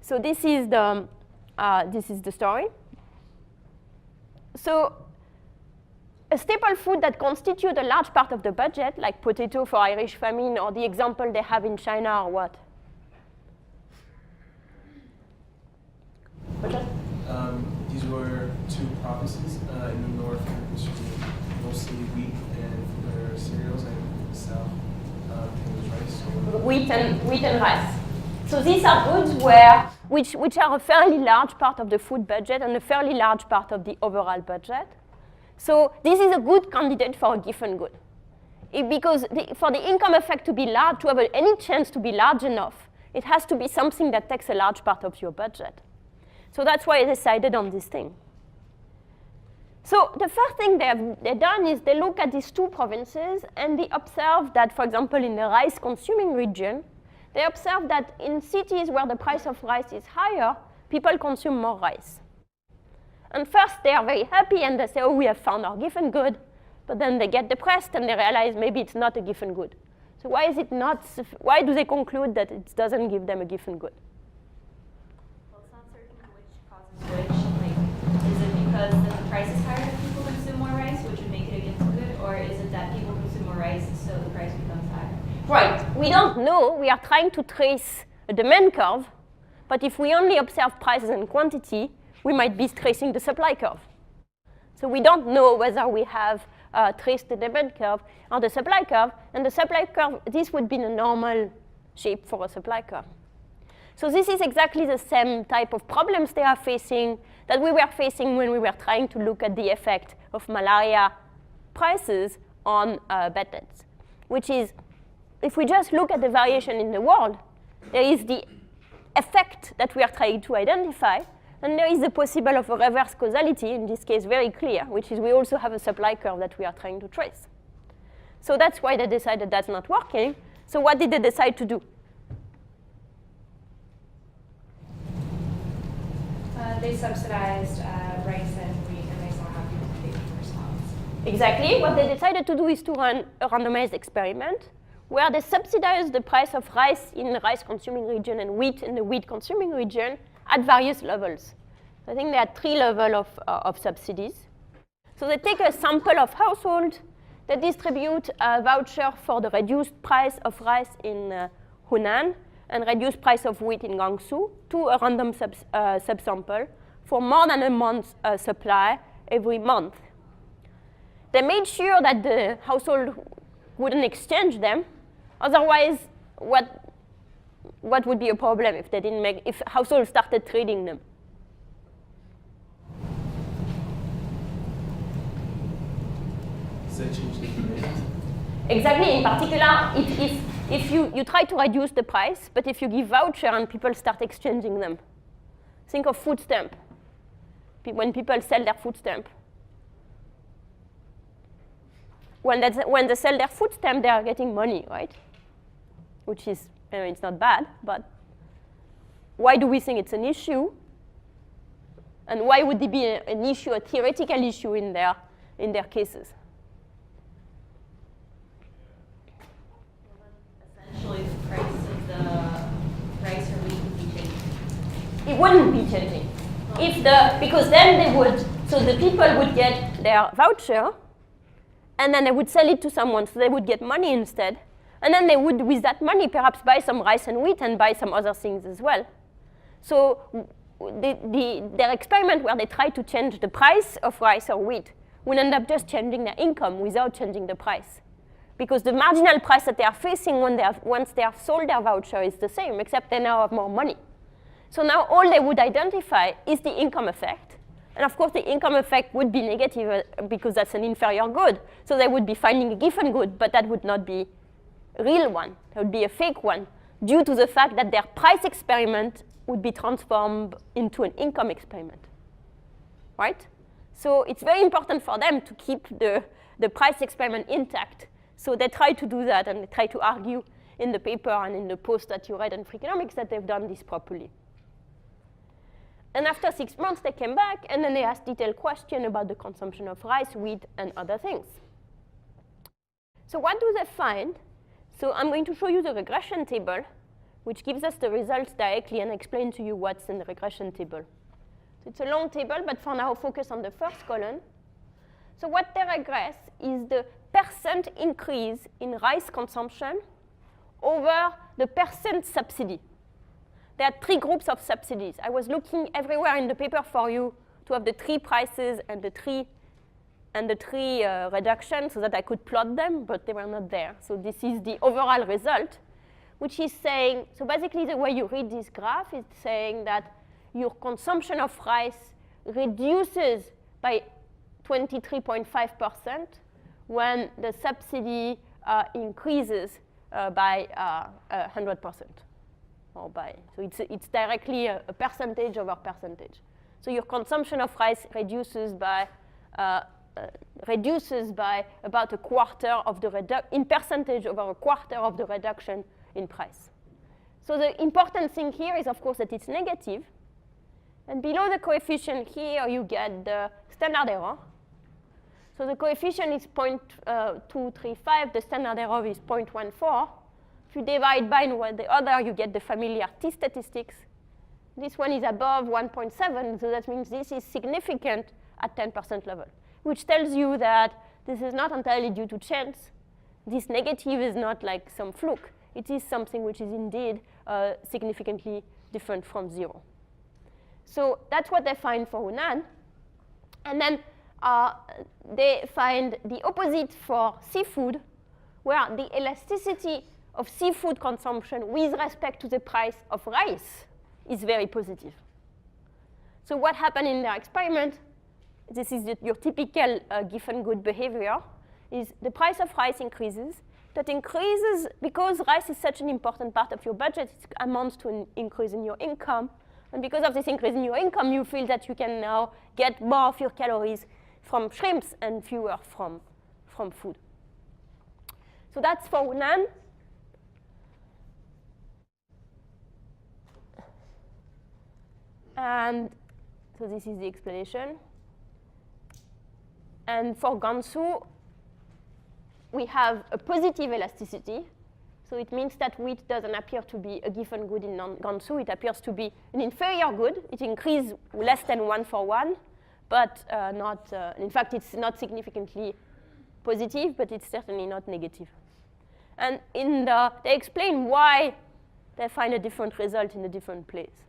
So this is the story. So a staple food that constitutes a large part of the budget, like potato for Irish famine, or the example they have in China, or what? These were two provinces in the north that consumed mostly wheat and their cereals, and in the south it was rice. Wheat and rice. So these are goods which are a fairly large part of the food budget and a fairly large part of the overall budget. So this is a good candidate for a given good. Because for the income effect to be large, to have any chance to be large enough, it has to be something that takes a large part of your budget. So that's why I decided on this thing. So the first thing they've done is they look at these two provinces and they observe that, for example, in the rice consuming region, they observe that in cities where the price of rice is higher, people consume more rice. And first they are very happy and they say, oh, we have found our given good. But then they get depressed and they realize maybe it's not a given good. So why is it not, why do they conclude that it doesn't give them a given good? Well, it's not certain which causes which. Like, is it because the price is higher that people consume more rice, which would make it a given good? Or is it that people consume more rice, so the price becomes higher? Right. We don't know. We are trying to trace a demand curve. But if we only observe prices and quantity, we might be tracing the supply curve. So we don't know whether we have traced the demand curve or the supply curve. And the supply curve, this would be the normal shape for a supply curve. So this is exactly the same type of problems they are facing that we were facing when we were trying to look at the effect of malaria prices on bed nets, which is, if we just look at the variation in the world, there is the effect that we are trying to identify, and there is the possible of a reverse causality, in this case very clear, which is we also have a supply curve that we are trying to trace. So that's why they decided that's not working. So what did they decide to do? They subsidized rice and wheat, and they saw how people behave in response. Exactly. What they decided to do is to run a randomized experiment where they subsidized the price of rice in the rice-consuming region and wheat in the wheat-consuming region at various levels. I think there are 3 levels of subsidies. So they take a sample of households, they distribute a voucher for the reduced price of rice in Hunan and reduced price of wheat in Guangzhou to a random subsample for more than a month's supply every month. They made sure that the household wouldn't exchange them. Otherwise, what would be a problem if they didn't make, if households started trading them? Does that change the demand? Exactly. In particular, if you try to reduce the price, but if you give voucher and people start exchanging them, think of food stamp. When people sell their food stamp, when they sell their food stamp, they are getting money, right? Which is, I mean, it's not bad, but why do we think it's an issue? And why would it be an issue, a theoretical issue in their cases? Essentially, the price of the rice or wheat would be changing. It wouldn't be changing. Because then they would, so the people would get their voucher, and then they would sell it to someone, so they would get money instead. And then they would, with that money, perhaps buy some rice and wheat and buy some other things as well. So their experiment where they try to change the price of rice or wheat will end up just changing their income without changing the price. Because the marginal price that they are facing once they have sold their voucher is the same, except they now have more money. So now all they would identify is the income effect. And of course, the income effect would be negative because that's an inferior good. So they would be finding a given good, but that would not be a real one. That would be a fake one, due to the fact that their price experiment would be transformed into an income experiment, right? So it's very important for them to keep the price experiment intact. So they try to do that, and they try to argue in the paper and in the post that you read on Freakonomics that they've done this properly. And after 6 months, they came back, and then they asked detailed questions about the consumption of rice, wheat, and other things. So what do they find? So I'm going to show you the regression table. which gives us the results directly and explain to you what's in the regression table. So it's a long table, but for now, focus on the first column. So what they regress is the percent increase in rice consumption over the percent subsidy. There are 3 groups of subsidies. I was looking everywhere in the paper for you to have the 3 prices and the 3 reductions so that I could plot them, but they were not there. So this is the overall result, which is saying, so basically the way you read this graph is saying that your consumption of rice reduces by 23.5% when the subsidy increases by 100%. So it's directly a percentage over percentage. So your consumption of rice reduces by about a quarter of the in percentage over a quarter of the reduction in price. So the important thing here is, of course, that it's negative. And below the coefficient here, you get the standard error. So the coefficient is 0.235. The standard error is 0.14. If you divide by the other, you get the familiar t statistics. This one is above 1.7, so that means this is significant at 10% level, which tells you that this is not entirely due to chance. This negative is not like some fluke. It is something which is indeed significantly different from 0. So that's what they find for Hunan. And then they find the opposite for seafood, where the elasticity of seafood consumption with respect to the price of rice is very positive. So what happened in their experiment, this is your typical given good behavior, is the price of rice increases. That increases because rice is such an important part of your budget, it amounts to an increase in your income. And because of this increase in your income, you feel that you can now get more of your calories from shrimps and fewer from food. So that's for Hunan. And so this is the explanation. And for Gansu, we have a positive elasticity. So it means that wheat doesn't appear to be a given good in Gansu. It appears to be an inferior good. It increases less than 1-for-1, but in fact, it's not significantly positive, but it's certainly not negative. And they explain why they find a different result in a different place.